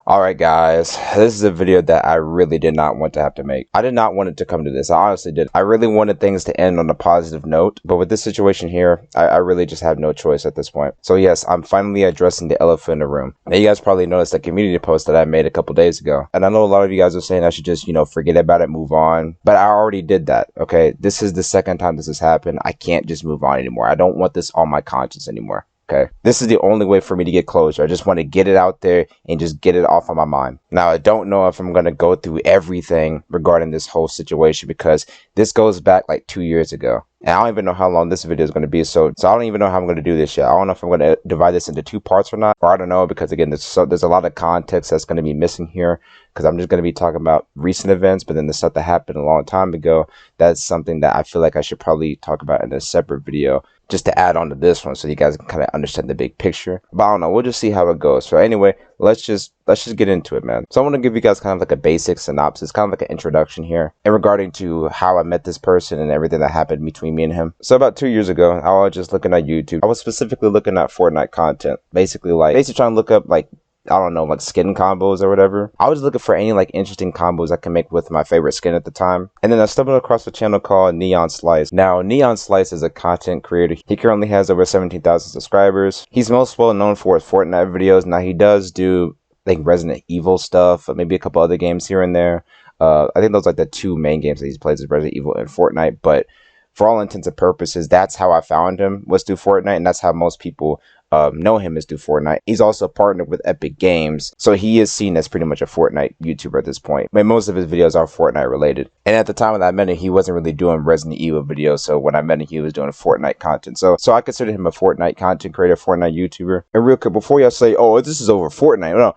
Alright guys, this is a video that I really did not want to have to make. I did not want it to come to this, I honestly did. I really wanted things to end on a positive note, but with this situation here, I really just have no choice at this point. So yes, I'm finally addressing the elephant in the room. Now you guys probably noticed the community post that I made a couple days ago. And I know a lot of you guys are saying I should just, forget about it, move on. But I already did that, okay? This is the second time this has happened. I can't just move on anymore. I don't want this on my conscience anymore. Okay, this is the only way for me to get closure. I just want to get it out there and just get it off of my mind. Now, I don't know if I'm going to go through everything regarding this whole situation because this goes back like 2 years ago. And I don't even know how long this video is going to be. So I don't even know how I'm going to do this yet. I don't know if I'm going to divide this into 2 parts or not. Or I don't know because, again, there's a lot of context that's going to be missing here. Because I'm just going to be talking about recent events. But then the stuff that happened a long time ago, that's something that I feel like I should probably talk about in a separate video, just to add on to this one so you guys can kind of understand the big picture. But I don't know, we'll just see how it goes. So anyway, let's just get into it, man. So I want to give you guys kind of like a basic synopsis, kind of like an introduction here in regarding to how I met this person and everything that happened between me and him. So about 2 years ago, I was just looking at YouTube. I was specifically looking at Fortnite content, basically trying to look up like, I don't know, like skin combos or whatever. I was looking for any like interesting combos I can make with my favorite skin at the time. And then I stumbled across a channel called Neon Slice. Now, Neon Slice is a content creator. He currently has over 17,000 subscribers. He's most well known for his Fortnite videos. Now, he does do like Resident Evil stuff, maybe a couple other games here and there. I think those are like the 2 main games that he plays is Resident Evil and Fortnite. But for all intents and purposes, that's how I found him, was through Fortnite. And that's how most people know him as through Fortnite. He's also partnered with Epic Games, so he is seen as pretty much a Fortnite YouTuber at this point. But most of his videos are Fortnite related. And at the time that I met him, he wasn't really doing Resident Evil videos. So when I met him, he was doing Fortnite content. So I consider him a Fortnite content creator, Fortnite YouTuber. And real quick, before y'all say, "Oh, this is over Fortnite," no.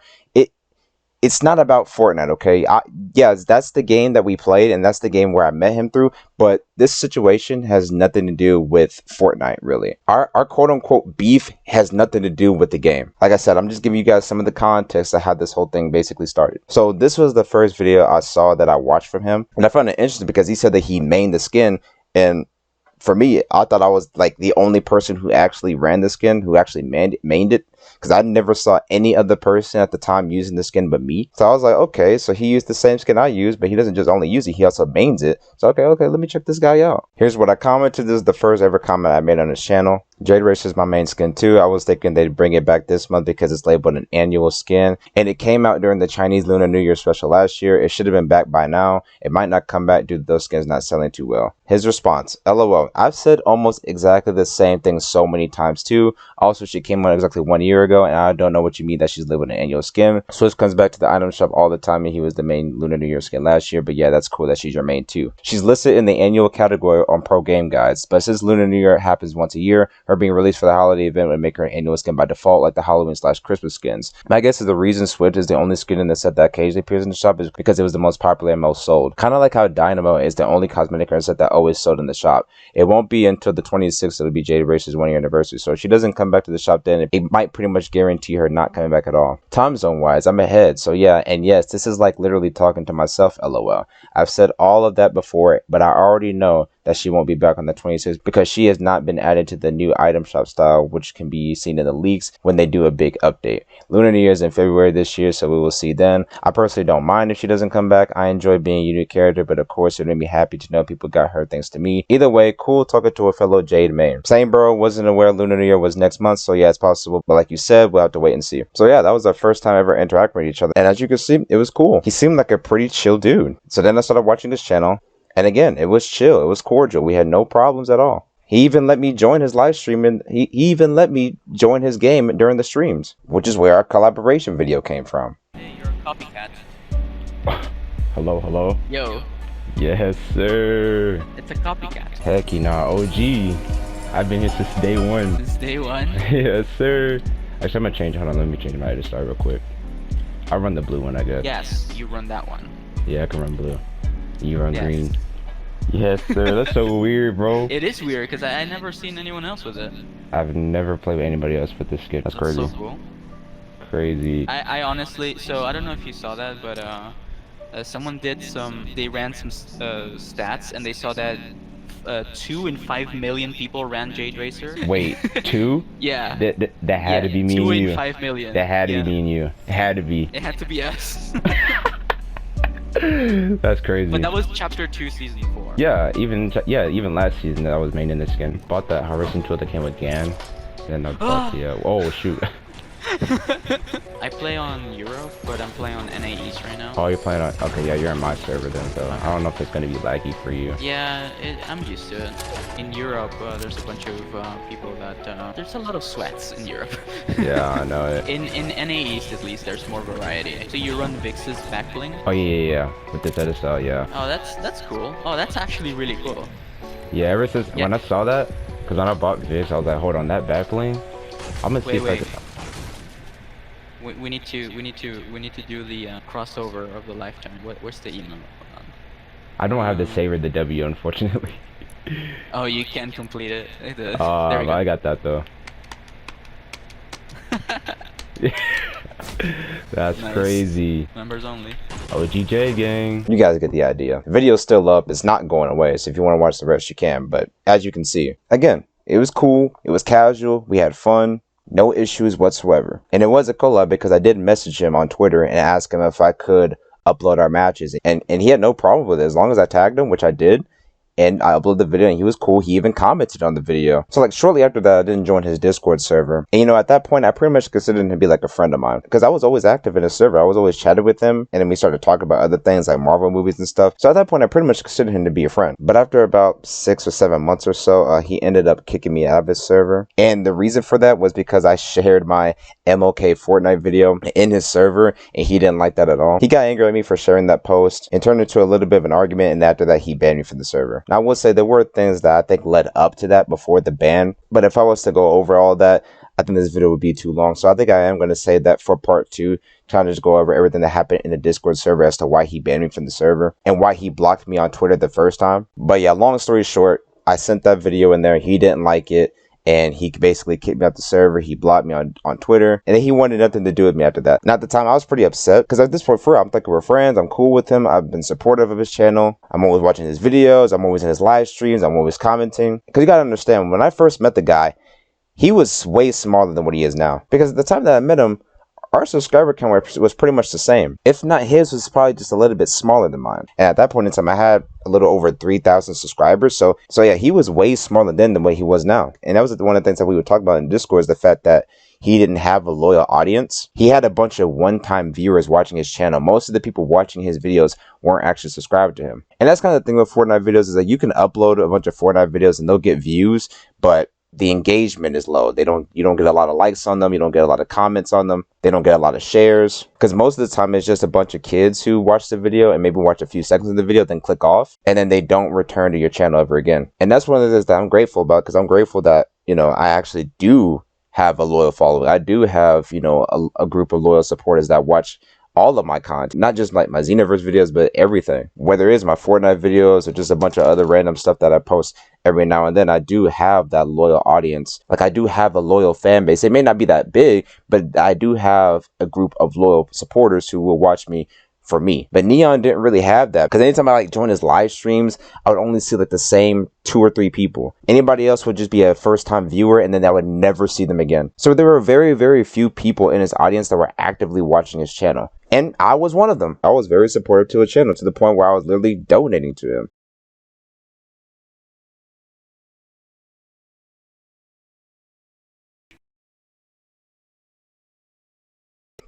It's not about Fortnite, okay? Yeah, that's the game that we played, and that's the game where I met him through, but this situation has nothing to do with Fortnite, really. Our quote-unquote beef has nothing to do with the game. Like I said, I'm just giving you guys some of the context of how this whole thing basically started. So this was the first video I saw that I watched from him, and I found it interesting because he said that he mained the skin, and for me, I thought I was like the only person who actually ran the skin, who actually mained it, because I never saw any other person at the time using the skin but me. So I was like, okay, so he used the same skin I use, but he doesn't just only use it, he also mains it. So okay, let me check this guy out. Here's what I commented. This is the first ever comment I made on his channel. Jade Race is my main skin too. I was thinking they'd bring it back this month because it's labeled an annual skin, and it came out during the Chinese Lunar New Year special last year. It should have been back by now. It might not come back due to those skins not selling too well. His response: LOL. I've said almost exactly the same thing so many times too. Also, she came out exactly 1 year ago, and I don't know what you mean that she's labeled an annual skin. Switch comes back to the item shop all the time, and he was the main Lunar New Year skin last year. But yeah, that's cool that she's your main too. She's listed in the annual category on Pro Game Guides, but since Lunar New Year happens once a year, her being released for the holiday event would make her an annual skin by default, like the Halloween/Christmas skins. My guess is the reason Switch is the only skin in the set that occasionally appears in the shop is because it was the most popular and most sold. Kind of like how Dynamo is the only cosmetic in the set that always sold in the shop. It won't be until the 26th it'll be Jade Race's 1 year anniversary, so if she doesn't come back to the shop then, it might pretty much guarantee her not coming back at all. Time zone wise, I'm ahead, so yeah, and yes, this is like literally talking to myself, LOL. I've said all of that before, but I already know that she won't be back on the 26th because she has not been added to the new item shop style, which can be seen in the leaks when they do a big update. Lunar New Year is in February this year, so we will see then. I personally don't mind if she doesn't come back. I enjoy being a unique character, but of course it made me happy to know people got her thanks to me. Either way, cool talking to a fellow Jade main. Same bro, wasn't aware Lunar New Year was next month, so yeah, it's possible, but like you said, we'll have to wait and see. So yeah, that was our first time ever interacting with each other, and as you can see, it was cool. He seemed like a pretty chill dude. So then I started watching this channel, and again, it was chill, it was cordial, we had no problems at all. He even let me join his live stream, and he even let me join his game during the streams, which is where our collaboration video came from. Hey, you're a copycat. Hello? Yo, Yes, sir. it's a copycat. Heck, OG. I've been here since day one. Since day one. Yes, sir. Actually, I'm gonna change. Hold on, let me change my ID star real quick. I'll run the blue one, I guess. Yes, you run that one. Yeah, I can run blue. You run Yes. green. Yes, sir. That's so weird, bro. It is weird because I never seen anyone else with it. I've never played with anybody else with this skin. That's crazy. So cool. Crazy. I honestly, so I don't know if you saw that, but someone did they ran some stats and they saw that 2 and 5 million people ran Jade Racer. Wait, 2? Yeah. That had to be me 2 and and you. 5 million. That had to Yeah. be me and you. It had to be. It had to be us. That's crazy. But that was chapter 2, season 4. Yeah, even last season that I was maining this skin. Bought that harvesting tool that came with Gan. Then I bought the oh shoot. I play on Europe, but I'm playing on NA East right now. Oh, you're playing on, okay, yeah, you're in my server then, so I don't know if it's gonna be laggy for you. Yeah, I'm used to it. In Europe, there's a bunch of people that, there's a lot of sweats in Europe. Yeah, I know it. In NA East, at least, there's more variety. So you run Vix's back bling? Oh yeah, with this edit style, yeah. Oh, that's cool. Oh, that's actually really cool. Yeah, ever since when I saw that, because when I bought Vix, I was like, hold on, that back bling? I'm gonna see if I can... We need to do the crossover of the lifetime. Where's the email? I don't have the save or the W, unfortunately. Oh, you can complete it. There we go. I got that though. That's nice. Crazy. Members only. OGJ gang. You guys get the idea. The video's still up. It's not going away. So if you want to watch the rest, you can. But as you can see, again, it was cool. It was casual. We had fun. No issues whatsoever. And it was a collab because I did message him on Twitter and ask him if I could upload our matches. And he had no problem with it as long as I tagged him, which I did. And I uploaded the video and he was cool. He even commented on the video. So like shortly after that, I didn't join his Discord server. And you know, at that point, I pretty much considered him to be like a friend of mine because I was always active in his server. I was always chatting with him. And then we started talking about other things like Marvel movies and stuff. So at that point, I pretty much considered him to be a friend. But after about 6 or 7 months or so, he ended up kicking me out of his server. And the reason for that was because I shared my MOK Fortnite video in his server and he didn't like that at all. He got angry at me for sharing that post and turned into a little bit of an argument. And after that, he banned me from the server. Now, I will say there were things that I think led up to that before the ban. But if I was to go over all that, I think this video would be too long. So I think I am going to say that for part 2, trying to just go over everything that happened in the Discord server as to why he banned me from the server and why he blocked me on Twitter the first time. But yeah, long story short, I sent that video in there. He didn't like it. And he basically kicked me out the server. He blocked me on Twitter. And then he wanted nothing to do with me after that. Now, at the time, I was pretty upset. Because at this point, I'm thinking we're friends. I'm cool with him. I've been supportive of his channel. I'm always watching his videos. I'm always in his live streams. I'm always commenting. Because you got to understand, when I first met the guy, he was way smaller than what he is now. Because at the time that I met him, our subscriber count was pretty much the same. If not, his was probably just a little bit smaller than mine. And at that point in time, I had a little over 3,000 subscribers. So yeah, he was way smaller then than what he was now. And that was one of the things that we would talk about in Discord is the fact that he didn't have a loyal audience. He had a bunch of one-time viewers watching his channel. Most of the people watching his videos weren't actually subscribed to him. And that's kind of the thing with Fortnite videos is that you can upload a bunch of Fortnite videos and they'll get views, but the engagement is low. You don't get a lot of likes on them. You don't get a lot of comments on them. They don't get a lot of shares because most of the time it's just a bunch of kids who watch the video and maybe watch a few seconds of the video, then click off, and then they don't return to your channel ever again. And that's one of the things that I'm grateful about because I'm grateful that, you know, I actually do have a loyal following. I do have, you know, a group of loyal supporters that watch all of my content, not just like my Xenoverse videos, but everything. Whether it is my Fortnite videos or just a bunch of other random stuff that I post every now and then, I do have that loyal audience. Like I do have a loyal fan base. It may not be that big, but I do have a group of loyal supporters who will watch me for me. But Neon didn't really have that because anytime I like join his live streams, I would only see like the same 2 or 3 people. Anybody else would just be a first-time viewer and then I would never see them again. So there were very, very few people in his audience that were actively watching his channel. And I was one of them. I was very supportive to his channel to the point where I was literally donating to him.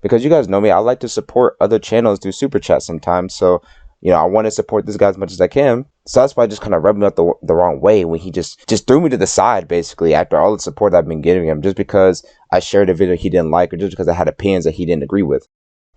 Because you guys know me, I like to support other channels through Super Chat sometimes. So, you know, I want to support this guy as much as I can. So that's why I just kind of rubbed me up the wrong way when he just threw me to the side, basically, after all the support I've been giving him, just because I shared a video he didn't like or just because I had opinions that he didn't agree with.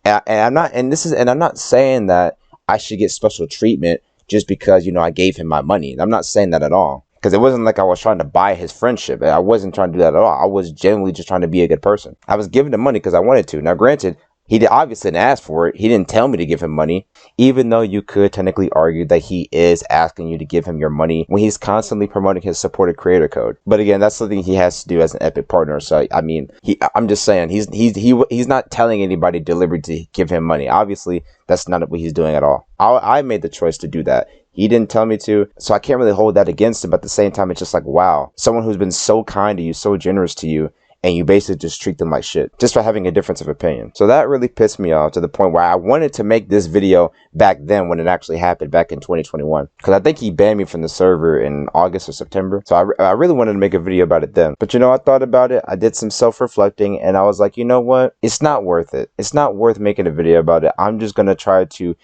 And I'm not saying that I should get special treatment just because, you know, I gave him my money. I'm not saying that at all. Because it wasn't like I was trying to buy his friendship. I wasn't trying to do that at all. I was genuinely just trying to be a good person. I was giving him money because I wanted to. Now, granted, he obviously didn't ask for it. He didn't tell me to give him money, even though you could technically argue that he is asking you to give him your money when he's constantly promoting his supported creator code. But again, that's something he has to do as an Epic partner. So, I mean, I'm just saying he's not telling anybody deliberately to give him money. Obviously, that's not what he's doing at all. I made the choice to do that. He didn't tell me to, so I can't really hold that against him. But at the same time, it's just like, wow, someone who's been so kind to you, so generous to you, and you basically just treat them like shit just for having a difference of opinion. So that really pissed me off to the point where I wanted to make this video back then when it actually happened back in 2021. Because I think he banned me from the server in August or September. So I really wanted to make a video about it then. But you know, I thought about it. I did some self-reflecting and I was like, you know what? It's not worth it. It's not worth making a video about it. I'm just going to try to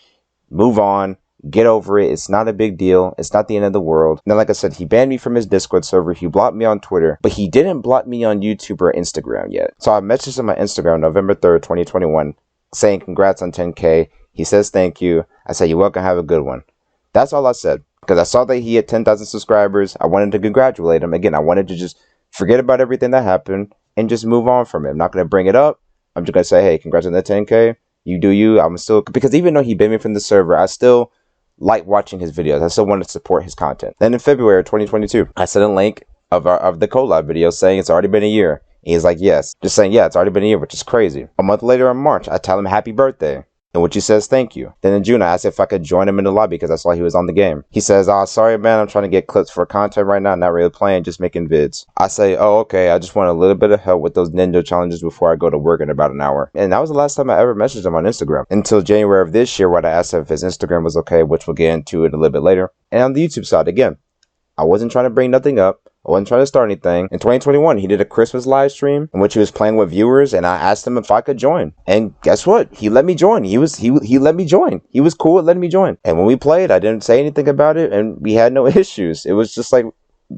move on. Get over it. It's not a big deal. It's not the end of the world. Now, like I said, he banned me from his Discord server. He blocked me on Twitter, but he didn't block me on YouTube or Instagram yet. So I messaged him on Instagram November 3rd, 2021, saying congrats on 10K. He says thank you. I said, you're welcome. Have a good one. That's all I said. Because I saw that he had 10,000 subscribers. I wanted to congratulate him. Again, I wanted to just forget about everything that happened and just move on from it. I'm not going to bring it up. I'm just going to say, hey, congrats on the 10K. You do you. I'm still, because even though he banned me from the server, I still like watching his videos. I still want to support his content. Then in February 2022, I sent a link of the collab video saying it's already been a year. He's like, yes. Just saying, yeah, it's already been a year, which is crazy. A month later in March, I tell him happy birthday, in which he says thank you. Then in June, I asked if I could join him in the lobby because I saw he was on the game. He says, oh, sorry, man, I'm trying to get clips for content right now. Not really playing, just making vids. I say, oh, okay, I just want a little bit of help with those ninja challenges before I go to work in about an hour. And that was the last time I ever messaged him on Instagram. Until January of this year, where I asked him if his Instagram was okay, which we'll get into it a little bit later. And on the YouTube side, again, I wasn't trying to bring nothing up. I wasn't trying to start anything. In 2021, he did a Christmas live stream in which he was playing with viewers, and I asked him if I could join. And guess what? He let me join. He let me join. He was cool at letting me join. And when we played, I didn't say anything about it, and we had no issues. It was just like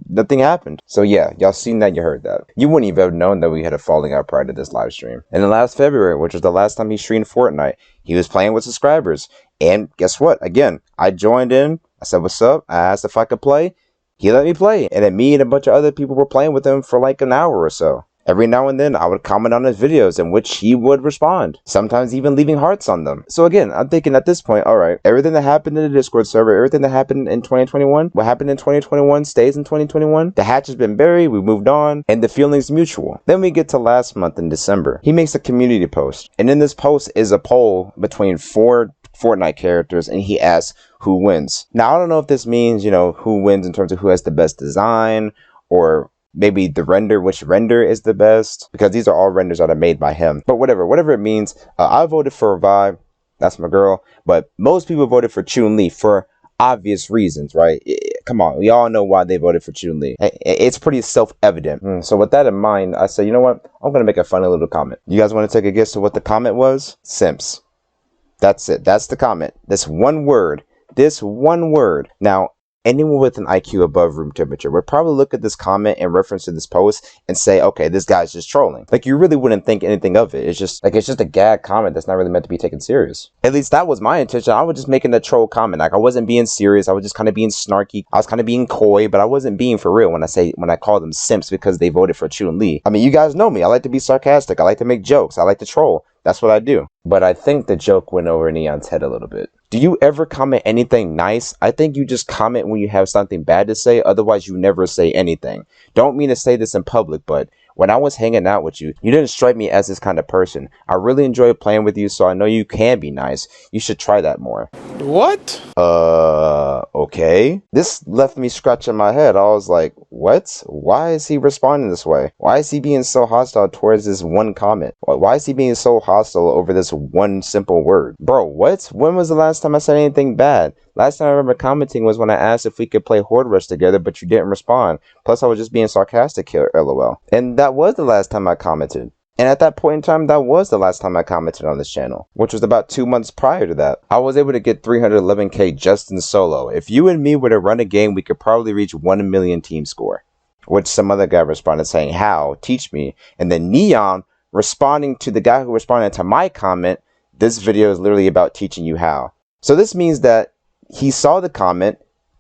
nothing happened. So yeah, y'all seen that, you heard that. You wouldn't even have known that we had a falling out prior to this live stream. And in last February, which was the last time he streamed Fortnite, he was playing with subscribers. And guess what? Again, I joined in. I said, what's up? I asked if I could play. He let me play, and then me and a bunch of other people were playing with him for like an hour or so. Every now and then, I would comment on his videos in which he would respond, sometimes even leaving hearts on them. So again, I'm thinking at this point, all right, everything that happened in the Discord server, everything that happened in 2021, what happened in 2021 stays in 2021. The hatch has been buried, we moved on, and the feeling's mutual. Then we get to last month in December. He makes a community post, and in this post is a poll between 4 Fortnite characters, and he asks who wins. Now, I don't know if this means, you know, who wins in terms of who has the best design, or maybe the render, which render is the best, because these are all renders that are made by him. But whatever it means, I voted for Revive. That's my girl. But most people voted for Chun-Li for obvious reasons, right? Come on, we all know why they voted for Chun-Li. It's pretty self-evident. So with that in mind, I said, you know what? I'm going to make a funny little comment. You guys want to take a guess to what the comment was? Simps. That's it. That's the comment. This one word. This one word. Now, anyone with an IQ above room temperature would probably look at this comment in reference to this post and say, okay, this guy's just trolling. Like, you really wouldn't think anything of it. It's just a gag comment that's not really meant to be taken serious. At least that was my intention. I was just making a troll comment. Like, I wasn't being serious. I was just kind of being snarky. I was kind of being coy, but I wasn't being for real when I call them simps because they voted for Chun-Li. I mean, you guys know me. I like to be sarcastic. I like to make jokes. I like to troll. That's what I do. But I think the joke went over Neon's head a little bit. Do you ever comment anything nice? I think you just comment when you have something bad to say. Otherwise, you never say anything. Don't mean to say this in public, but when I was hanging out with you, you didn't strike me as this kind of person. I really enjoy playing with you, so I know you can be nice. You should try that more. What? Okay. This left me scratching my head. I was like, what? Why is he responding this way? Why is he being so hostile towards this one comment? Why is he being so hostile over this one simple word? Bro, what? When was the last time I said anything bad? Last time I remember commenting was when I asked if we could play Horde Rush together, but you didn't respond. Plus, I was just being sarcastic here, lol. And that was the last time I commented. And at that point in time, that was the last time I commented on this channel, which was about 2 months prior to that. I was able to get 311k just in solo. If you and me were to run a game, we could probably reach 1 million team score. Which some other guy responded saying, how? Teach me. And then Neon responding to the guy who responded to my comment, this video is literally about teaching you how. So this means that he saw the comment,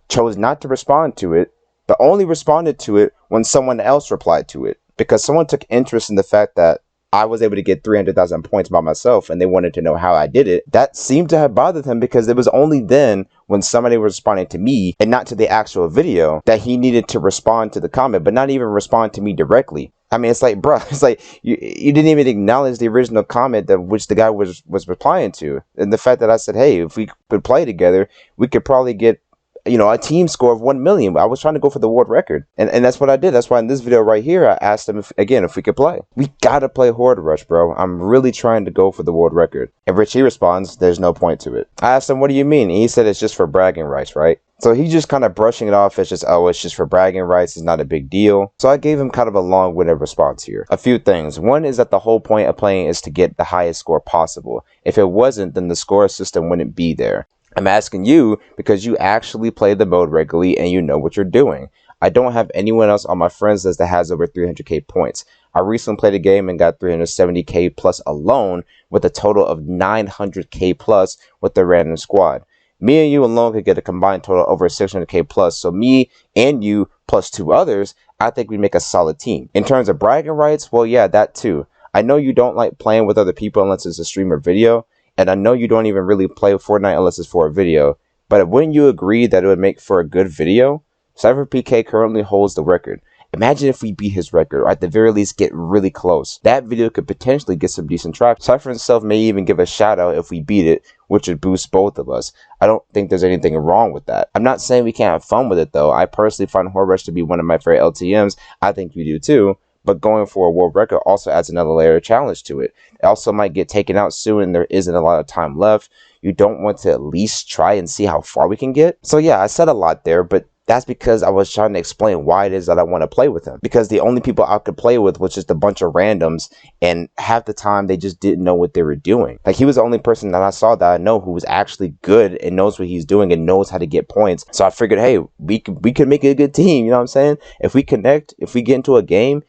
chose not to respond to it, but only responded to it when someone else replied to it. Because someone took interest in the fact that I was able to get 300,000 points by myself and they wanted to know how I did it. That seemed to have bothered him because it was only then when somebody was responding to me and not to the actual video that he needed to respond to the comment, but not even respond to me directly. I mean, it's like, bro, it's like you didn't even acknowledge the original comment that which the guy was replying to. And the fact that I said, hey, if we could play together, we could probably get a team score of 1 million. I was trying to go for the world record. And that's what I did. That's why in this video right here, I asked him if we could play. We gotta play Horde Rush, bro. I'm really trying to go for the world record. And Richie responds, there's no point to it. I asked him, what do you mean? And he said it's just for bragging rights, right? So he's just kind of brushing it off as just, oh, it's just for bragging rights. It's not a big deal. So I gave him kind of a long-winded response here. A few things. One is that the whole point of playing is to get the highest score possible. If it wasn't, then the score system wouldn't be there. I'm asking you because you actually play the mode regularly and you know what you're doing. I don't have anyone else on my friends list that has over 300k points. I recently played a game and got 370k plus alone with a total of 900k plus with the random squad. Me and you alone could get a combined total over 600k plus. So me and you plus 2 others, I think we make a solid team. In terms of bragging rights, well, yeah, that too. I know you don't like playing with other people unless it's a stream or video. And I know you don't even really play Fortnite unless it's for a video. But wouldn't you agree that it would make for a good video? CypherPK currently holds the record. Imagine if we beat his record, or at the very least get really close. That video could potentially get some decent traction. Cypher himself may even give a shout out if we beat it, which would boost both of us. I don't think there's anything wrong with that. I'm not saying we can't have fun with it though. I personally find Horde Rush to be one of my favorite LTMs. I think you do too. But going for a world record also adds another layer of challenge to it. It also might get taken out soon and there isn't a lot of time left. You don't want to at least try and see how far we can get. So yeah, I said a lot there, but that's because I was trying to explain why it is that I want to play with him. Because the only people I could play with was just a bunch of randoms, and half the time they just didn't know what they were doing. Like, he was the only person that I saw that I know who was actually good and knows what he's doing and knows how to get points. So I figured, hey, we could make a good team, you know what I'm saying? If we connect, if we get into a game,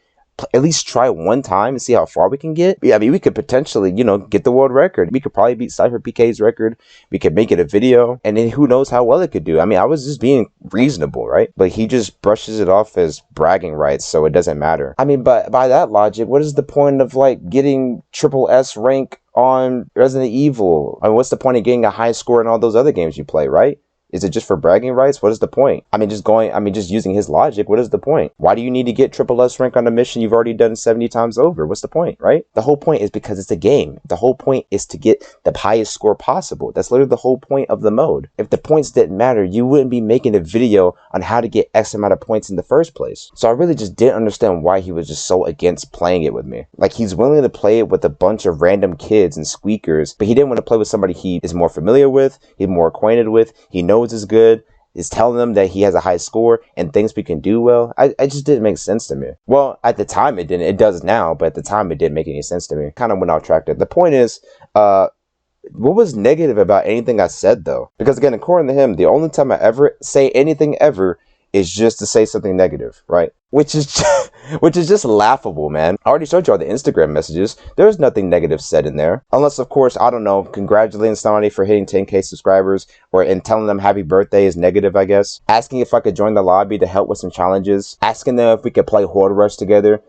at least try one time and see how far we can get. Yeah, I mean, we could potentially, get the world record. We could probably beat CypherPK's record. We could make it a video, and then who knows how well it could do. I mean, I was just being reasonable, right? But he just brushes it off as bragging rights, so it doesn't matter. I mean, but by that logic, what is the point of getting triple S rank on Resident Evil? I mean, what's the point of getting a high score in all those other games you play, right? Is it just for bragging rights? What is the point? Just using his logic, what is the point? Why do you need to get triple S rank on a mission you've already done 70 times over? What's the point, right? The whole point is because it's a game. The whole point is to get the highest score possible. That's literally the whole point of the mode. If the points didn't matter, you wouldn't be making a video on how to get X amount of points in the first place. So I really just didn't understand why he was just so against playing it with me. Like, he's willing to play it with a bunch of random kids and squeakers, but he didn't want to play with somebody he is more familiar with, he's more acquainted with, he knows is good, is telling them that he has a high score and thinks we can do well. I just didn't make sense to me. Well, at the time it didn't. It does now, but at the time it didn't make any sense to me. Kind of went off track there. The point is, what was negative about anything I said though? Because again, according to him, the only time I ever say anything ever is just to say something negative, right? Which is just laughable, man. I already showed you all the Instagram messages. There's nothing negative said in there. Unless, of course, I don't know, congratulating somebody for hitting 10k subscribers and telling them happy birthday is negative, I guess. Asking if I could join the lobby to help with some challenges. Asking them if we could play Horde Rush together.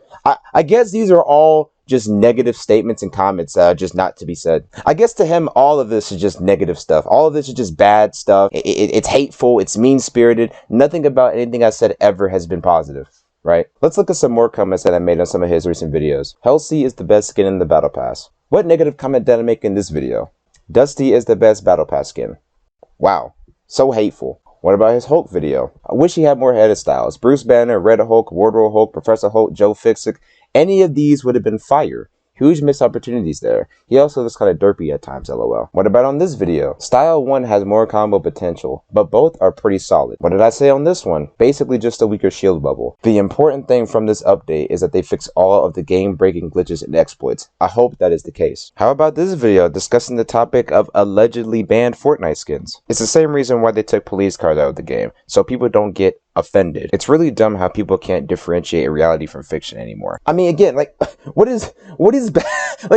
I guess these are all just negative statements and comments just not to be said. I guess to him, all of this is just negative stuff. All of this is just bad stuff. It's hateful. It's mean-spirited. Nothing about anything I said ever has been positive, right? Let's look at some more comments that I made on some of his recent videos. Hellsea is the best skin in the Battle Pass. What negative comment did I make in this video? Dusty is the best Battle Pass skin. Wow, so hateful. What about his Hulk video? I wish he had more edit styles. Bruce Banner, Red Hulk, Wardrobe Hulk, Professor Hulk, Joe Fixit. Any of these would have been fire. Huge missed opportunities there. He also looks kind of derpy at times, lol. What about on this video? Style 1 has more combo potential, but both are pretty solid. What did I say on this one? Basically just a weaker shield bubble. The important thing from this update is that they fix all of the game-breaking glitches and exploits. I hope that is the case. How about this video discussing the topic of allegedly banned Fortnite skins? It's the same reason why they took police cars out of the game, so people don't get offended. It's really dumb how people can't differentiate reality from fiction anymore. I mean, again, what is bad?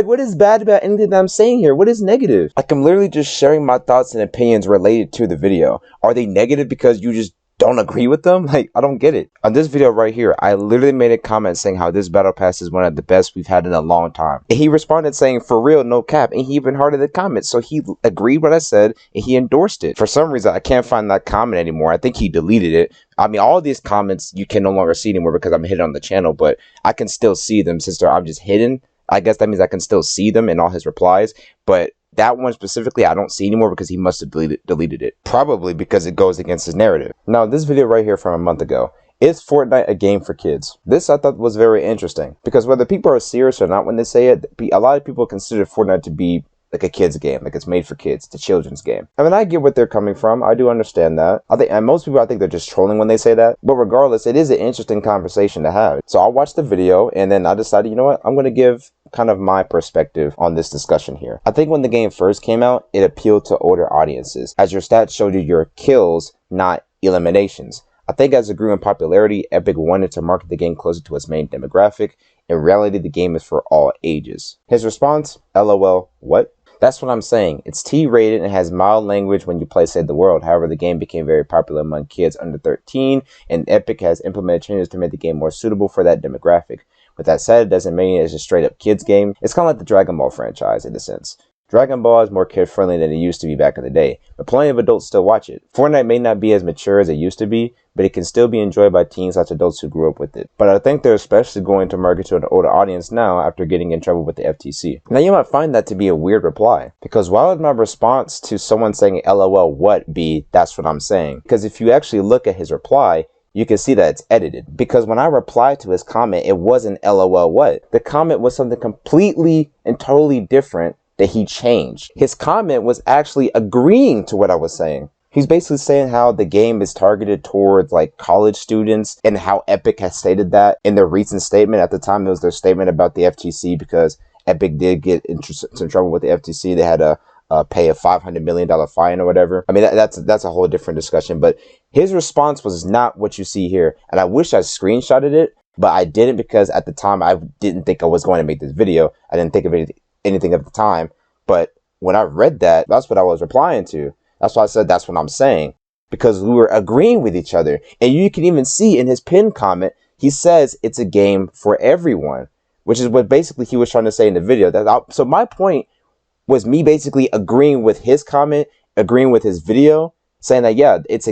What is bad about anything that I'm saying here? What is negative? I'm literally just sharing my thoughts and opinions related to the video. Are they negative because you just don't agree with them? I don't get it. On this video right here, I literally made a comment saying how this battle pass is one of the best we've had in a long time. And he responded saying, for real, no cap. And he even hearted the comment. So he agreed what I said and he endorsed it. For some reason, I can't find that comment anymore. I think he deleted it. I mean, all these comments you can no longer see anymore because I'm hidden on the channel, but I can still see them since I'm just hidden. I guess that means I can still see them in all his replies, but that one specifically, I don't see anymore because he must have deleted it. Probably because it goes against his narrative. Now, this video right here from a month ago. Is Fortnite a game for kids? This I thought was very interesting because whether people are serious or not when they say it, a lot of people consider Fortnite to be like a kid's game, like it's made for kids, it's a children's game. I mean, I get what they're coming from. I do understand that. And most people, I think they're just trolling when they say that. But regardless, it is an interesting conversation to have. So I watched the video and then I decided, you know what? I'm going to give kind of my perspective on this discussion here. I think when the game first came out, it appealed to older audiences as your stats showed you your kills, not eliminations. I think as it grew in popularity, Epic wanted to market the game closer to its main demographic. In reality, the game is for all ages. His response, LOL, what? That's what I'm saying. It's T-rated and has mild language when you play Save the World. However, the game became very popular among kids under 13, and Epic has implemented changes to make the game more suitable for that demographic. With that said, it doesn't mean it's a straight-up kids game. It's kind of like the Dragon Ball franchise in a sense. Dragon Ball is more kid-friendly than it used to be back in the day, but plenty of adults still watch it. Fortnite may not be as mature as it used to be, but it can still be enjoyed by teens/adults adults who grew up with it. But I think they're especially going to market to an older audience now after getting in trouble with the FTC. Now you might find that to be a weird reply, because why would my response to someone saying LOL what be that's what I'm saying? Because if you actually look at his reply, you can see that it's edited. Because when I replied to his comment, it wasn't LOL what. The comment was something completely and totally different that he changed. His comment was actually agreeing to what I was saying. He's basically saying how the game is targeted towards like college students and how Epic has stated that in their recent statement. At the time, it was their statement about the FTC because Epic did get into trouble with the FTC. They had to pay a $500 million fine or whatever. I mean, that's a whole different discussion. But his response was not what you see here. And I wish I screenshotted it, but I didn't because at the time I didn't think I was going to make this video. I didn't think of anything at the time. But when I read that, that's what I was replying to. That's why I said that's what I'm saying. Because we were agreeing with each other. And you can even see in his pinned comment, he says it's a game for everyone. Which is what basically he was trying to say in the video. So my point was me basically agreeing with his comment, agreeing with his video, saying that, yeah, it's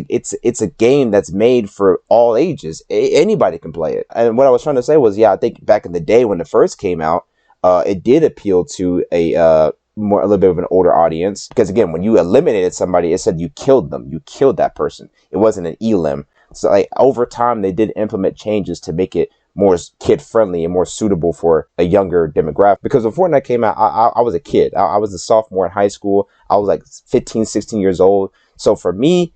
a game that's made for all ages. Anybody can play it. And what I was trying to say was, yeah, I think back in the day when it first came out, it did appeal to a little bit of an older audience, because again, when you eliminated somebody, it said you killed them, you killed that person. It wasn't an elim. So like over time, they did implement changes to make it more kid friendly and more suitable for a younger demographic. Because when Fortnite came out, I was a kid. I was a sophomore in high school. I was like 15, 16 years old. So for me,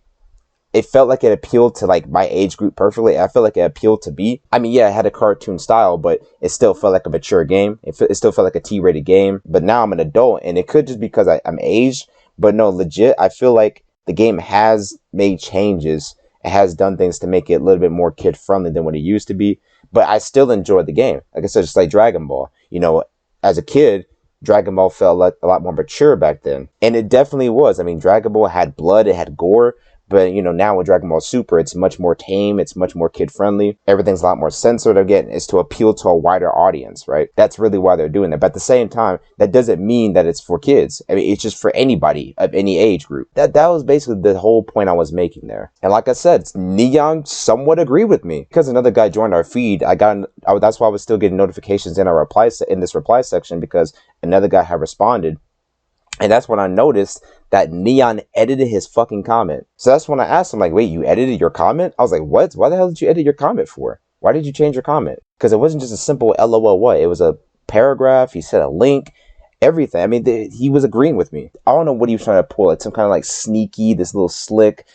it felt like it appealed to like my age group perfectly. I felt like it appealed to me. I mean, yeah, it had a cartoon style, but it still felt like a mature game. It still felt like a T-rated game. But now I'm an adult, and it could just be because I'm aged. But no, legit, I feel like the game has made changes. It has done things to make it a little bit more kid-friendly than what it used to be. But I still enjoyed the game. Like I said, just like Dragon Ball. You know, as a kid, Dragon Ball felt a lot more mature back then. And it definitely was. I mean, Dragon Ball had blood, it had gore. But, you know, now with Dragon Ball Super, it's much more tame. It's much more kid-friendly. Everything's a lot more censored. Again, it's to appeal to a wider audience, right? That's really why they're doing that. But at the same time, that doesn't mean that it's for kids. I mean, it's just for anybody of any age group. That was basically the whole point I was making there. And like I said, Neon somewhat agreed with me. Because another guy joined our feed, that's why I was still getting notifications in this reply section, because another guy had responded. And that's when I noticed that Neon edited his fucking comment. So that's when I asked him, like, wait, you edited your comment? I was like, what? Why the hell did you edit your comment for? Why did you change your comment? Because it wasn't just a simple LOL what. It was a paragraph. He said a link, everything. I mean, he was agreeing with me. I don't know what he was trying to pull. It's some kind of like sneaky, this little slick,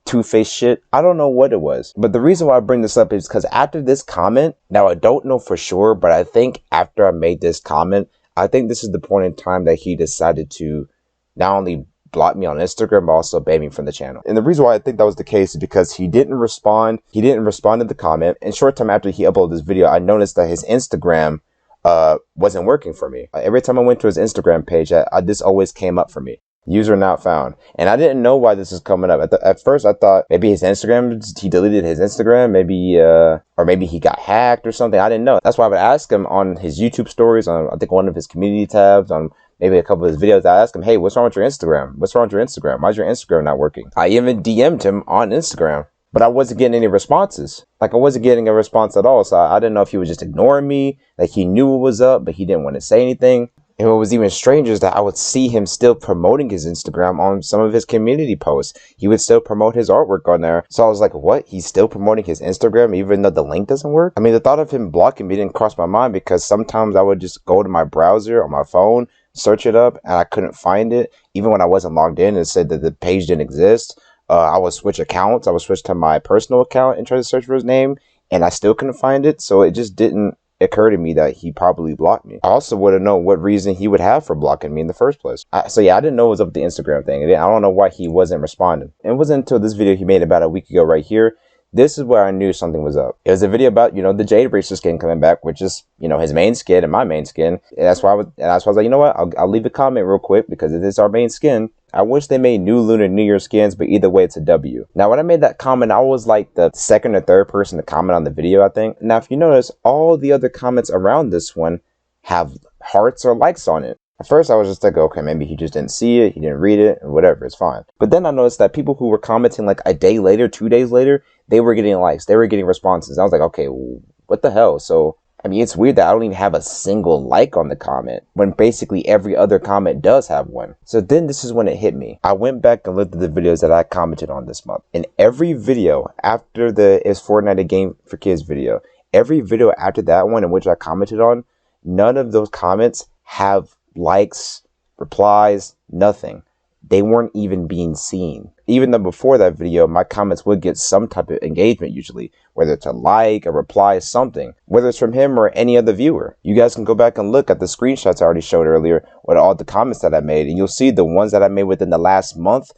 two-faced shit. I don't know what it was. But the reason why I bring this up is because after this comment, now I don't know for sure, but I think after I made this comment, I think this is the point in time that he decided to not only block me on Instagram, but also ban me from the channel. And the reason why I think that was the case is because he didn't respond. He didn't respond to the comment. And short time after he uploaded this video, I noticed that his Instagram wasn't working for me. Every time I went to his Instagram page, this always came up for me. User not found. And I didn't know why this is coming up. At first, I thought maybe his Instagram, he deleted his Instagram, maybe, or maybe he got hacked or something. I didn't know. That's why I would ask him on his YouTube stories, on I think one of his community tabs, on maybe a couple of his videos. I asked him, hey, what's wrong with your Instagram? What's wrong with your Instagram? Why's your Instagram not working? I even DM'd him on Instagram, but I wasn't getting any responses. Like I wasn't getting a response at all. So I didn't know if he was just ignoring me, like he knew what was up, but he didn't want to say anything. And what was even stranger is that I would see him still promoting his Instagram on some of his community posts. He would still promote his artwork on there. So I was like, what? He's still promoting his Instagram even though the link doesn't work? I mean, the thought of him blocking me didn't cross my mind because sometimes I would just go to my browser on my phone, search it up, and I couldn't find it. Even when I wasn't logged in, it said that the page didn't exist. I would switch accounts. I would switch to my personal account and try to search for his name, and I still couldn't find it. So it just didn't occur to me that he probably blocked me. I also wouldn't know what reason he would have for blocking me in the first place. So yeah, I didn't know it was up with the Instagram thing. I don't know why he wasn't responding. And it wasn't until this video he made about a week ago right here. This is where I knew something was up. It was a video about, the Jade Racer skin coming back, which is, his main skin and my main skin. And that's why I was like, you know what? I'll leave a comment real quick because it is our main skin. I wish they made new Lunar New Year skins, but either way, it's a W. Now, when I made that comment, I was like the second or third person to comment on the video, I think. Now, if you notice, all the other comments around this one have hearts or likes on it. At first, I was just like, okay, maybe he just didn't see it, he didn't read it, or whatever, it's fine. But then I noticed that people who were commenting like a day later, 2 days later, they were getting likes, they were getting responses. I was like, okay, what the hell? So, I mean, it's weird that I don't even have a single like on the comment when basically every other comment does have one. So then this is when it hit me. I went back and looked at the videos that I commented on this month. And every video after the Is Fortnite a Game for Kids video, every video after that one in which I commented on, none of those comments have likes, replies, nothing. They weren't even being seen. Even though before that video, my comments would get some type of engagement usually, whether it's a like, a reply, something, whether it's from him or any other viewer. You guys can go back and look at the screenshots I already showed earlier with all the comments that I made, and you'll see the ones that I made within the last month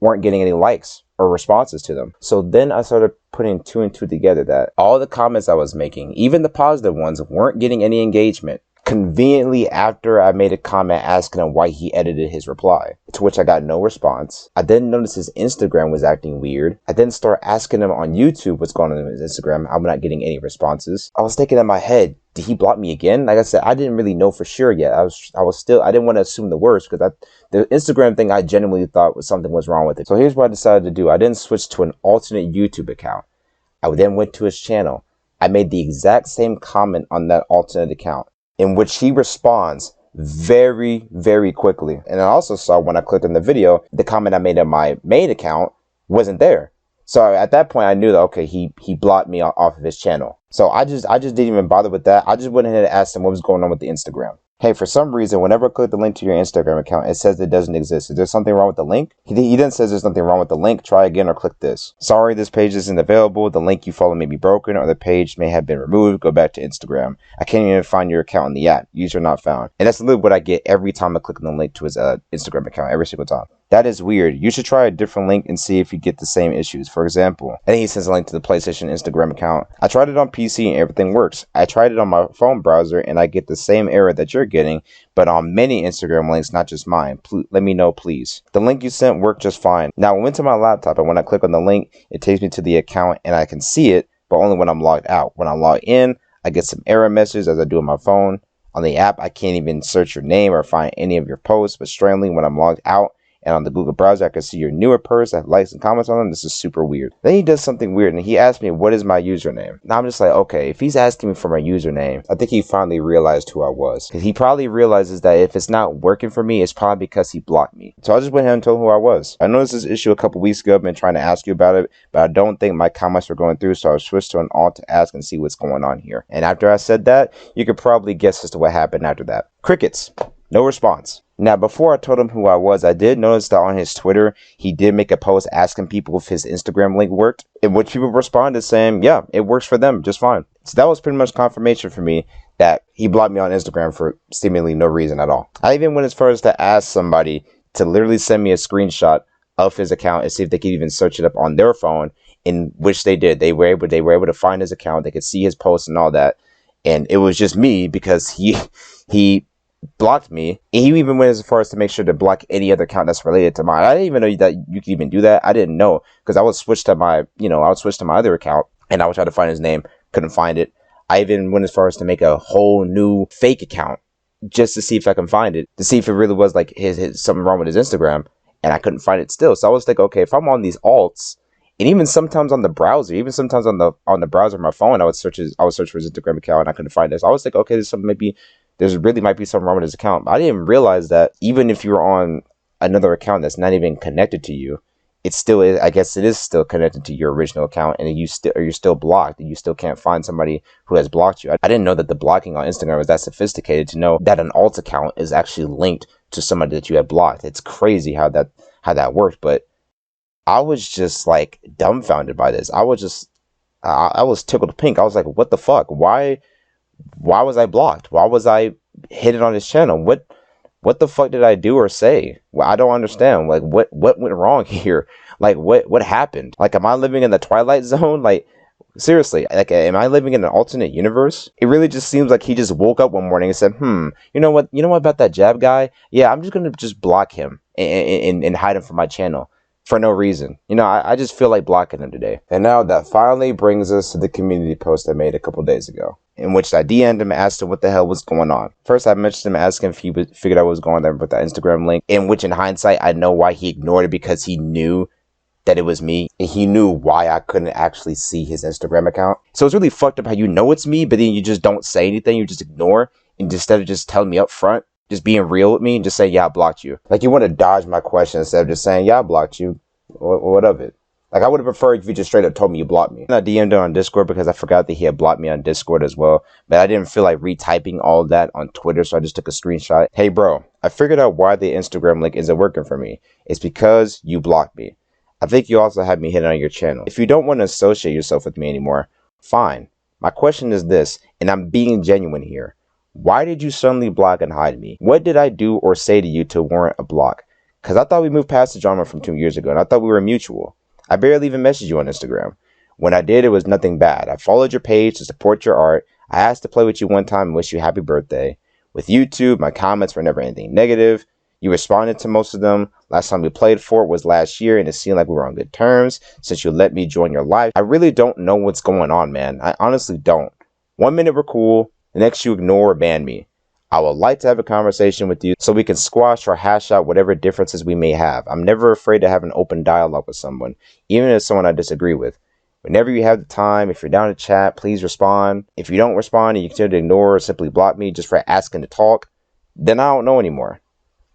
weren't getting any likes or responses to them. So then I started putting two and two together that all the comments I was making, even the positive ones, weren't getting any engagement. Conveniently after I made a comment asking him why he edited his reply, to which I got no response. I then noticed his Instagram was acting weird. I then started asking him on YouTube what's going on in his Instagram. I'm not getting any responses. I was thinking in my head, did he block me again? Like I said, I didn't really know for sure yet. I didn't want to assume the worst because the Instagram thing I genuinely thought something was wrong with it. So here's what I decided to do. I then switched to an alternate YouTube account. I then went to his channel. I made the exact same comment on that alternate account, in which he responds very, very quickly. And I also saw when I clicked on the video, the comment I made on my main account wasn't there. So at that point, I knew that, okay, he blocked me off of his channel. So I just didn't even bother with that. I just went ahead and asked him what was going on with the Instagram. Hey, for some reason, whenever I click the link to your Instagram account, it says it doesn't exist. Is there something wrong with the link? He then says there's nothing wrong with the link. Try again or click this. Sorry, this page isn't available. The link you follow may be broken or the page may have been removed. Go back to Instagram. I can't even find your account in the app. User not found. And that's literally what I get every time I click on the link to his Instagram account, every single time. That is weird. You should try a different link and see if you get the same issues. For example, I think he sends a link to the PlayStation Instagram account. I tried it on PC and everything works. I tried it on my phone browser and I get the same error that you're getting, but on many Instagram links, not just mine. Let me know, please. The link you sent worked just fine. Now, I went to my laptop and when I click on the link, it takes me to the account and I can see it, but only when I'm logged out. When I log in, I get some error messages as I do on my phone. On the app, I can't even search your name or find any of your posts, but strangely, when I'm logged out, and on the Google browser, I can see your newer posts that have likes and comments on them. This is super weird. Then he does something weird and he asked me, what is my username? Now I'm just like, okay, if he's asking me for my username, I think he finally realized who I was. He probably realizes that if it's not working for me, it's probably because he blocked me. So I just went ahead and told him who I was. I noticed this issue a couple weeks ago. I've been trying to ask you about it, but I don't think my comments were going through. So I switched to an alt to ask and see what's going on here. And after I said that, you could probably guess as to what happened after that. Crickets. No response. Now, before I told him who I was, I did notice that on his Twitter, he did make a post asking people if his Instagram link worked, in which people responded saying, yeah, it works for them just fine. So that was pretty much confirmation for me that he blocked me on Instagram for seemingly no reason at all. I even went as far as to ask somebody to literally send me a screenshot of his account and see if they could even search it up on their phone, in which they did. They were able to find his account. They could see his posts and all that. And it was just me because he blocked me. And he even went as far as to make sure to block any other account that's related to mine. I didn't even know that you could even do that. I didn't know because I would switch to my other account and I would try to find his name. Couldn't find it. I even went as far as to make a whole new fake account just to see if I can find it, to see if it really was like his something wrong with his Instagram, and I couldn't find it still. So I was like, okay, if I'm on these alts, and even sometimes on the browser, even sometimes on the browser of my phone, I would search for his Instagram account and I couldn't find it. So I was like, okay, there's there's really might be something wrong with his account. But I didn't realize that even if you're on another account that's not even connected to you, it still is, I guess it is still connected to your original account, and you're still blocked, and you still can't find somebody who has blocked you. I didn't know that the blocking on Instagram was that sophisticated to know that an alt account is actually linked to somebody that you have blocked. It's crazy how that worked, but I was just like dumbfounded by this. I was tickled pink. I was like, what the fuck? Why was I blocked? Why was I hidden on his channel? What the fuck did I do or say? Well, I don't understand. Like, what went wrong here? Like, what happened? Like, am I living in the Twilight Zone? Like, seriously, like, am I living in an alternate universe? It really just seems like he just woke up one morning and said, you know what about that Jab guy? Yeah, I'm just gonna just block him and hide him from my channel for no reason. You know, I just feel like blocking him today. And now that finally brings us to the community post I made a couple days ago, in which I DM'd him and asked him what the hell was going on. First, I messaged him asking if he figured out what was going on with the Instagram link, in which in hindsight, I know why he ignored it, because he knew that it was me, and he knew why I couldn't actually see his Instagram account. So it's really fucked up how you know it's me, but then you just don't say anything, you just ignore, and instead of just telling me up front, just being real with me and just saying, yeah, I blocked you. Like, you want to dodge my question instead of just saying, yeah, I blocked you. What of it? Like, I would have preferred if you just straight up told me you blocked me. And I DM'd him on Discord because I forgot that he had blocked me on Discord as well. But I didn't feel like retyping all that on Twitter, so I just took a screenshot. Hey, bro, I figured out why the Instagram link isn't working for me. It's because you blocked me. I think you also had me hidden on your channel. If you don't want to associate yourself with me anymore, fine. My question is this, and I'm being genuine here. Why did you suddenly block and hide me? What did I do or say to you to warrant a block? Because I thought we moved past the drama from 2 years ago, and I thought we were mutual. I barely even messaged you on Instagram. When I did, it was nothing bad. I followed your page to support your art. I asked to play with you one time and wish you happy birthday. With YouTube, my comments were never anything negative. You responded to most of them. Last time we played for it was last year, and it seemed like we were on good terms since you let me join your life. I really don't know what's going on, man. I honestly don't. 1 minute we're cool, the next you ignore or ban me. I would like to have a conversation with you so we can squash or hash out whatever differences we may have. I'm never afraid to have an open dialogue with someone, even if it's someone I disagree with. Whenever you have the time, if you're down to chat, please respond. If you don't respond and you continue to ignore or simply block me just for asking to talk, then I don't know anymore.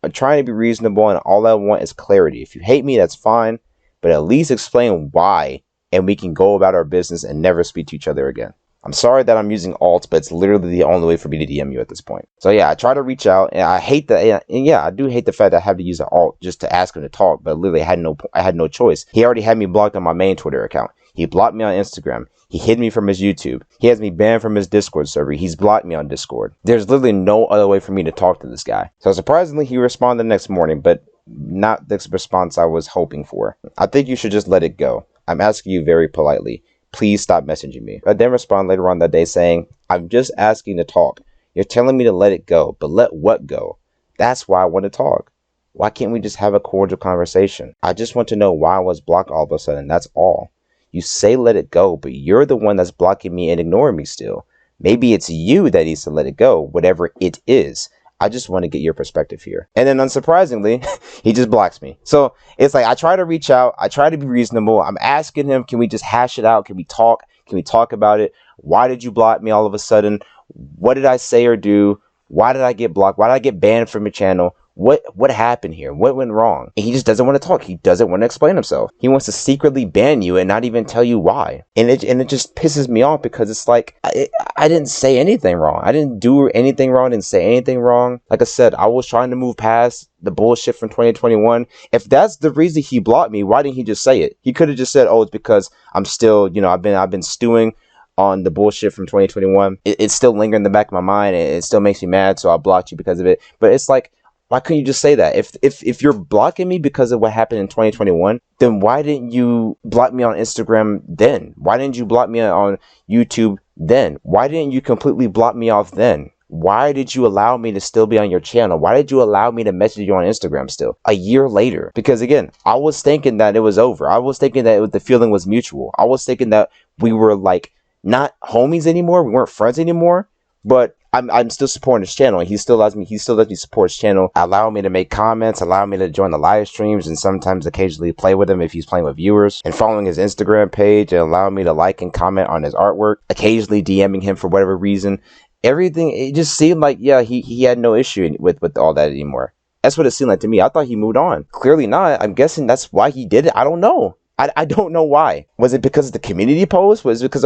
I'm trying to be reasonable, and all I want is clarity. If you hate me, that's fine, but at least explain why, and we can go about our business and never speak to each other again. I'm sorry that I'm using alts, but it's literally the only way for me to DM you at this point. So yeah, I try to reach out, and I hate that. And yeah, I do hate the fact that I have to use an alt just to ask him to talk. But literally, I had no choice. He already had me blocked on my main Twitter account. He blocked me on Instagram. He hid me from his YouTube. He has me banned from his Discord server. He's blocked me on Discord. There's literally no other way for me to talk to this guy. So surprisingly, he responded the next morning, but not the response I was hoping for. I think you should just let it go. I'm asking you very politely. Please stop messaging me. I then respond later on that day saying, I'm just asking to talk. You're telling me to let it go, but let what go? That's why I want to talk. Why can't we just have a cordial conversation? I just want to know why I was blocked all of a sudden. That's all. You say let it go, but you're the one that's blocking me and ignoring me still. Maybe it's you that needs to let it go, whatever it is. I just want to get your perspective here. And then unsurprisingly, he just blocks me. So it's like, I try to reach out. I try to be reasonable. I'm asking him, can we just hash it out? Can we talk? Can we talk about it? Why did you block me all of a sudden? What did I say or do? Why did I get blocked? Why did I get banned from your channel? What happened here? What went wrong? And he just doesn't want to talk. He doesn't want to explain himself. He wants to secretly ban you and not even tell you why. And it just pisses me off because it's like, I didn't say anything wrong. I didn't do anything wrong. I didn't say anything wrong. Like I said, I was trying to move past the bullshit from 2021. If that's the reason he blocked me, why didn't he just say it? He could have just said, oh, it's because I'm still, I've been stewing on the bullshit from 2021. It's still lingering in the back of my mind, and it still makes me mad, so I blocked you because of it. But it's like, why couldn't you just say that? If you're blocking me because of what happened in 2021, then why didn't you block me on Instagram then? Why didn't you block me on YouTube then? Why didn't you completely block me off then? Why did you allow me to still be on your channel? Why did you allow me to message you on Instagram still a year later? Because again, I was thinking that it was over. I was thinking that the feeling was mutual. I was thinking that we were like not homies anymore. We weren't friends anymore, but I'm still supporting his channel, and he still lets me support his channel, allow me to make comments, allow me to join the live streams, and sometimes occasionally play with him if he's playing with viewers, and following his Instagram page, and allow me to like and comment on his artwork, occasionally DMing him for whatever reason. everything, it just seemed like, yeah, he had no issue with all that anymore. That's what it seemed like to me. I thought he moved on. Clearly not. I'm guessing that's why he did it. I don't know. I don't know why. Was it because of the community post? Was it because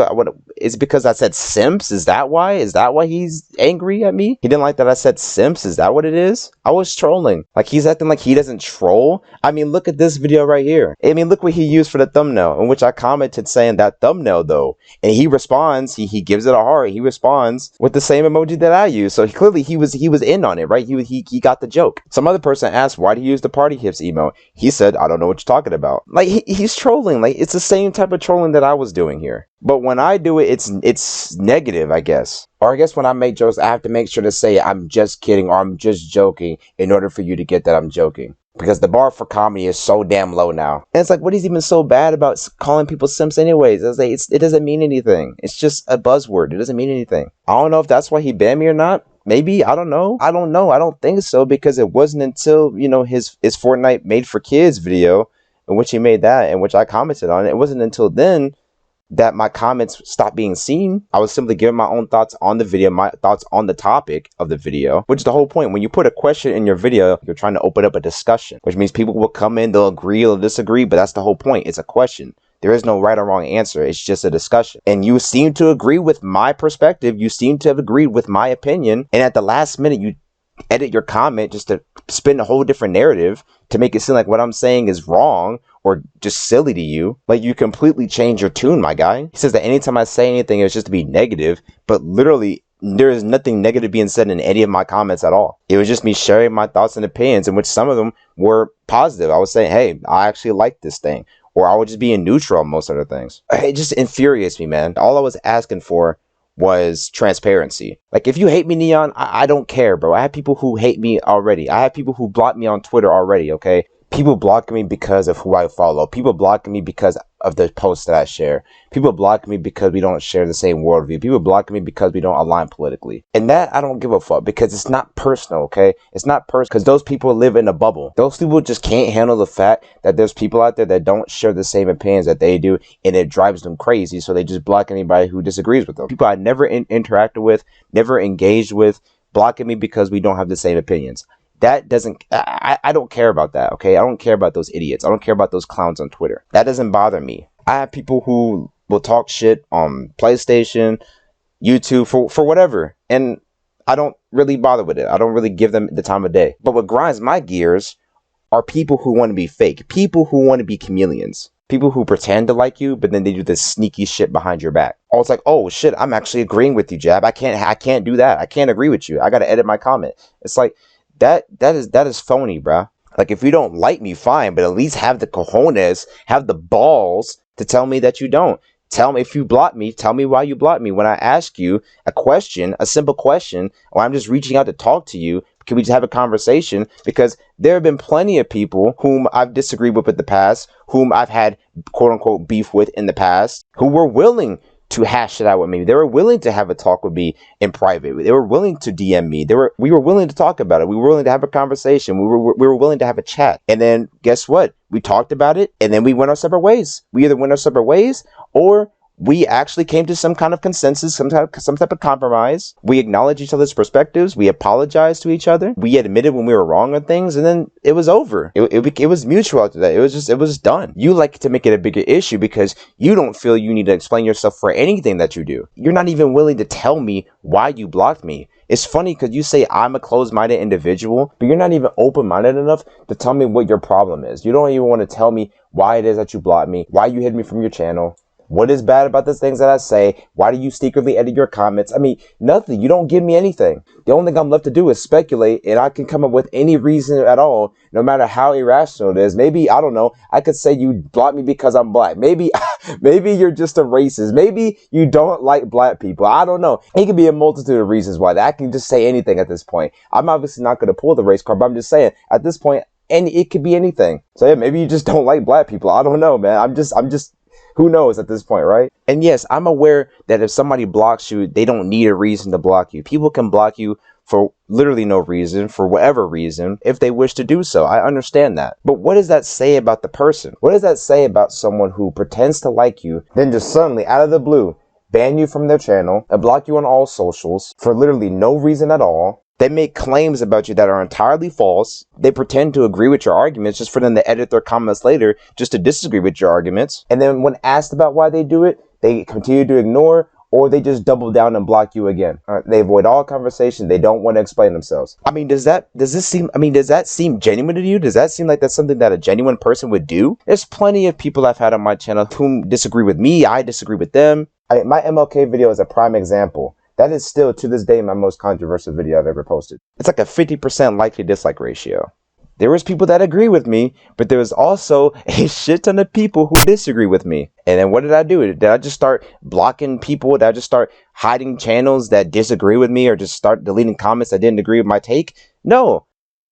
is it because I said simps? Is that why? Is that why he's angry at me? He didn't like that I said simps? Is that what it is? I was trolling. Like, he's acting like he doesn't troll. I mean, look at this video right here. I mean, look what he used for the thumbnail, in which I commented saying that thumbnail though. And he responds, he gives it a heart. He responds with the same emoji that I use. So clearly he was in on it, right? He got the joke. Some other person asked, why do you use the party hips emo? He said, I don't know what you're talking about. Like, he's trolling. Like, it's the same type of trolling that I was doing here. But when I do it, it's negative, I guess. Or I guess when I make jokes, I have to make sure to say I'm just kidding or I'm just joking in order for you to get that I'm joking. Because the bar for comedy is so damn low now. And it's like, what is even so bad about calling people simps anyways? I was like, it doesn't mean anything. It's just a buzzword. It doesn't mean anything. I don't know if that's why he banned me or not. Maybe, I don't know. I don't think so, because it wasn't until, you know, his Fortnite Made for Kids video, in which he made that, in which I commented on it. It wasn't until then that my comments stopped being seen. I was simply giving my own thoughts on the video, my thoughts on the topic of the video, which is the whole point. When you put a question in your video, you're trying to open up a discussion, which means people will come in, they'll agree or disagree, but that's the whole point. It's a question. There is no right or wrong answer. It's just a discussion. And you seem to agree with my perspective. You seem to have agreed with my opinion. And at the last minute, you edit your comment just to spin a whole different narrative to make it seem like what I'm saying is wrong or just silly to you. Like, you completely change your tune, my guy. He says that anytime I say anything, it's just to be negative, but literally there is nothing negative being said in any of my comments at all. It was just me sharing my thoughts and opinions, in which some of them were positive. I was saying, hey, I actually like this thing, or I would just be in neutral on most other things. It just infuriates me, man. All I was asking for was transparency. Like, if you hate me, Neon, I don't care, bro. I have people who hate me already. I have people who block me on Twitter already, okay? People blocking me because of who I follow. People blocking me because of the posts that I share. People blocking me because we don't share the same worldview. People blocking me because we don't align politically. And that I don't give a fuck, because it's not personal, okay? It's not personal, because those people live in a bubble. Those people just can't handle the fact that there's people out there that don't share the same opinions that they do, and it drives them crazy, so they just block anybody who disagrees with them. People I never interacted with, never engaged with, blocking me because we don't have the same opinions. That doesn't, I don't care about that, okay? I don't care about those idiots. I don't care about those clowns on Twitter. That doesn't bother me. I have people who will talk shit on PlayStation, YouTube, for whatever, and I don't really bother with it. I don't really give them the time of day. But what grinds my gears are people who want to be fake. People who want to be chameleons. People who pretend to like you, but then they do this sneaky shit behind your back. Oh, it's like, oh shit, I'm actually agreeing with you, Jab. I can't do that. I can't agree with you. I gotta edit my comment. It's like, that is phony, bruh. Like, if you don't like me, fine, but at least have the cojones, have the balls to tell me that you don't. Tell me, if you block me, tell me why you blocked me. When I ask you a question, a simple question, or I'm just reaching out to talk to you, can we just have a conversation? Because there have been plenty of people whom I've disagreed with in the past, whom I've had quote unquote beef with in the past, who were willing to hash it out with me. They were willing to have a talk with me in private. They were willing to DM me. We were willing to talk about it. We were willing to have a conversation. We were willing to have a chat. And then guess what? We talked about it, and then we went our separate ways. We either went our separate ways, or we actually came to some kind of consensus, some type of compromise. We acknowledged each other's perspectives. We apologized to each other. We admitted when we were wrong on things, and then it was over. It was mutual after that. It was just done. You like to make it a bigger issue because you don't feel you need to explain yourself for anything that you do. You're not even willing to tell me why you blocked me. It's funny because you say I'm a closed-minded individual, but you're not even open-minded enough to tell me what your problem is. You don't even want to tell me why it is that you blocked me, why you hid me from your channel. What is bad about the things that I say? Why do you secretly edit your comments? I mean, nothing. You don't give me anything. The only thing I'm left to do is speculate, and I can come up with any reason at all, no matter how irrational it is. Maybe, I don't know, I could say you blocked me because I'm black. Maybe you're just a racist. Maybe you don't like black people. I don't know. It could be a multitude of reasons why. I can just say anything at this point. I'm obviously not going to pull the race card, but I'm just saying, at this point, and it could be anything. So yeah, maybe you just don't like black people. I don't know, man. I'm just who knows at this point, right? And yes, I'm aware that if somebody blocks you, they don't need a reason to block you. People can block you for literally no reason, for whatever reason, if they wish to do so. I understand that. But what does that say about the person? What does that say about someone who pretends to like you, then just suddenly, out of the blue, ban you from their channel, and block you on all socials for literally no reason at all. They make claims about you that are entirely false. They pretend to agree with your arguments just for them to edit their comments later just to disagree with your arguments. And then when asked about why they do it, they continue to ignore, or they just double down and block you again. They avoid all conversation. They don't want to explain themselves. I mean, does that seem genuine to you? Does that seem like that's something that a genuine person would do? There's plenty of people I've had on my channel whom disagree with me. I disagree with them. I mean, my MLK video is a prime example. That is still, to this day, my most controversial video I've ever posted. It's like a 50% like to dislike ratio. There was people that agree with me, but there was also a shit ton of people who disagree with me. And then what did I do? Did I just start blocking people? Did I just start hiding channels that disagree with me, or just start deleting comments that didn't agree with my take? No,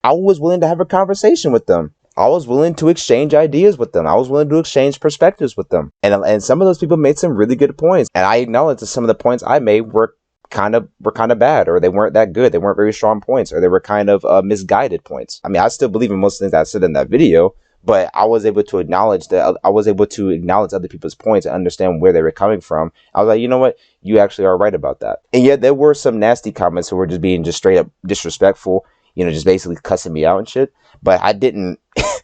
I was willing to have a conversation with them. I was willing to exchange ideas with them. I was willing to exchange perspectives with them. And some of those people made some really good points. And I acknowledge that some of the points I made were kind of bad, or they weren't that good. They weren't very strong points, or they were kind of misguided points. I mean, I still believe in most of the things that I said in that video, but I was able to acknowledge other people's points and understand where they were coming from. I was like, you know what? You actually are right about that. And yet there were some nasty comments who were just being just straight up disrespectful, you know, just basically cussing me out and shit. But I didn't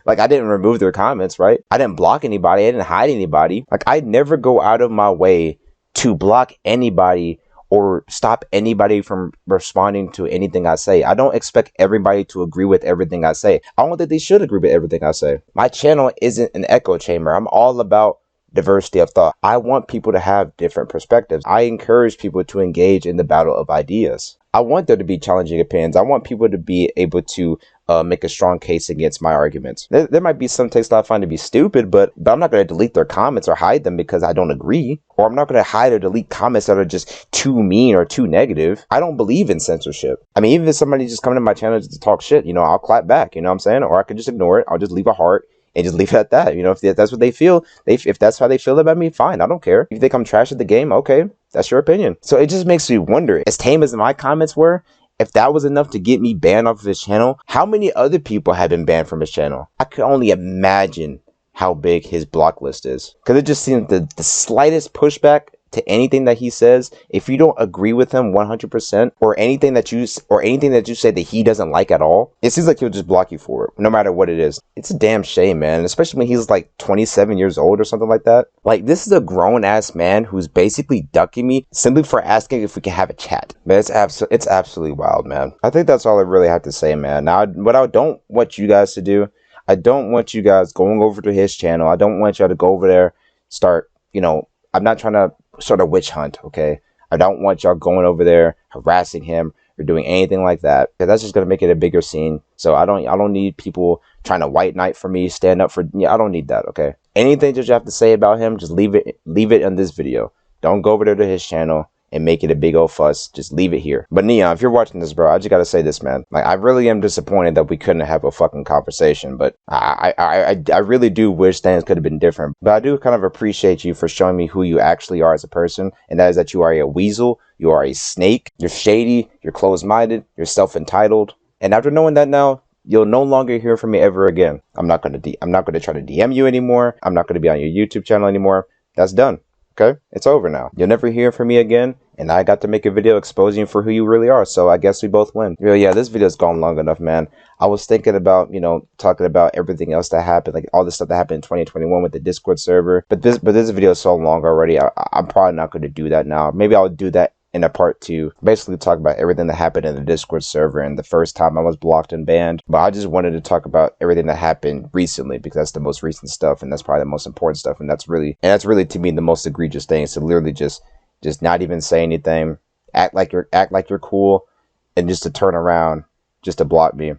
I didn't remove their comments, right? I didn't block anybody. I didn't hide anybody. Like, I never go out of my way to block anybody or stop anybody from responding to anything I say. I don't expect everybody to agree with everything I say. I don't think they should agree with everything I say. My channel isn't an echo chamber. I'm all about diversity of thought. I want people to have different perspectives. I encourage people to engage in the battle of ideas. I want there to be challenging opinions. I want people to be able to make a strong case against my arguments. There might be some takes that I find to be stupid, but I'm not going to delete their comments or hide them because I don't agree. Or I'm not going to hide or delete comments that are just too mean or too negative. I don't believe in censorship. I mean, even if somebody just coming to my channel just to talk shit, you know, I'll clap back, you know what I'm saying? Or I could just ignore it. I'll just leave a heart and just leave it at that. You know, if that's what they feel, if that's how they feel about me, fine. I don't care. If you think I'm trash at the game, okay, that's your opinion. So it just makes me wonder, as tame as my comments were, if that was enough to get me banned off of his channel, how many other people have been banned from his channel? I could only imagine how big his block list is. Because it just seems the slightest pushback to anything that he says, if you don't agree with him 100%, or anything that you say that he doesn't like at all, it seems like he'll just block you for it, no matter what it is. It's a damn shame, man, especially when he's like 27 years old or something like that. Like, this is a grown-ass man who's basically ducking me simply for asking if we can have a chat. Man, it's absolutely wild, man. I think that's all I really have to say, man. Now, what I don't want you guys to do, I don't want you guys going over to his channel. I don't want y'all to go over there, start, you know, I'm not trying to sort of witch hunt, okay? I don't want y'all going over there, harassing him, or doing anything like that, because that's just going to make it a bigger scene. So I don't need people trying to white knight for me, stand up for, yeah, I don't need that, okay? Anything that you have to say about him, just leave it in this video. Don't go over there to his channel and make it a big old fuss. Just leave it here. But Neon, if you're watching this, bro, I just gotta say this, man. Like, I really am disappointed that we couldn't have a fucking conversation, but I really do wish things could have been different. But I do kind of appreciate you for showing me who you actually are as a person, and that is that you are a weasel, you are a snake, you're shady, you're closed-minded, you're self-entitled. And after knowing that now, you'll no longer hear from me ever again. I'm not gonna try to DM you anymore. I'm not gonna be on your YouTube channel anymore. That's done. Okay? It's over now. You'll never hear from me again, and I got to make a video exposing you for who you really are, so I guess we both win. Yeah, this video's gone long enough, man. I was thinking about, you know, talking about everything else that happened, like all the stuff that happened in 2021 with the Discord server, but this video is so long already, I'm probably not going to do that now. Maybe I'll do that in a part 2, basically talk about everything that happened in the Discord server and the first time I was blocked and banned. But I just wanted to talk about everything that happened recently, because that's the most recent stuff, and that's probably the most important stuff, and that's really to me the most egregious thing. So literally just not even say anything, act like you're cool, and just to turn around just to block me,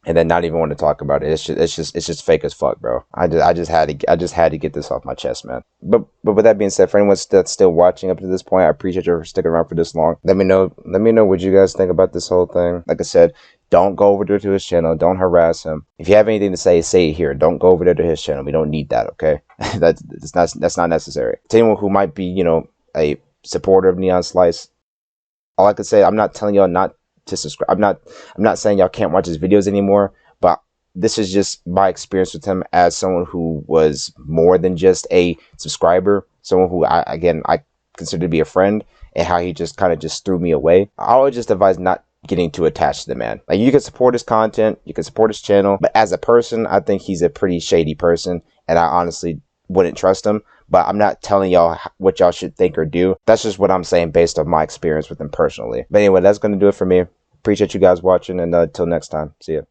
and then not even want to talk about it. It's just fake as fuck, bro. I just had to get this off my chest, man. But with that being said, for anyone that's still watching up to this point, I appreciate you for sticking around for this long. Let me know what you guys think about this whole thing. Like I said, don't go over there to his channel. Don't harass him. If you have anything to say it here. Don't go over there to his channel. We don't need that, okay? That's not necessary. To anyone who might be, you know, a supporter of Neon Slice, all I can say, I'm not telling y'all not to subscribe. I'm not saying y'all can't watch his videos anymore, but this is just my experience with him as someone who was more than just a subscriber, someone who I consider to be a friend and how he just kind of just threw me away, I would just advise not getting too attached to the man. Like, you can support his content, you can support his channel, but as a person, I think he's a pretty shady person, and I honestly wouldn't trust him. But I'm not telling y'all what y'all should think or do. That's just what I'm saying based on my experience with him personally. But anyway, that's going to do it for me. Appreciate you guys watching, and until next time, see ya.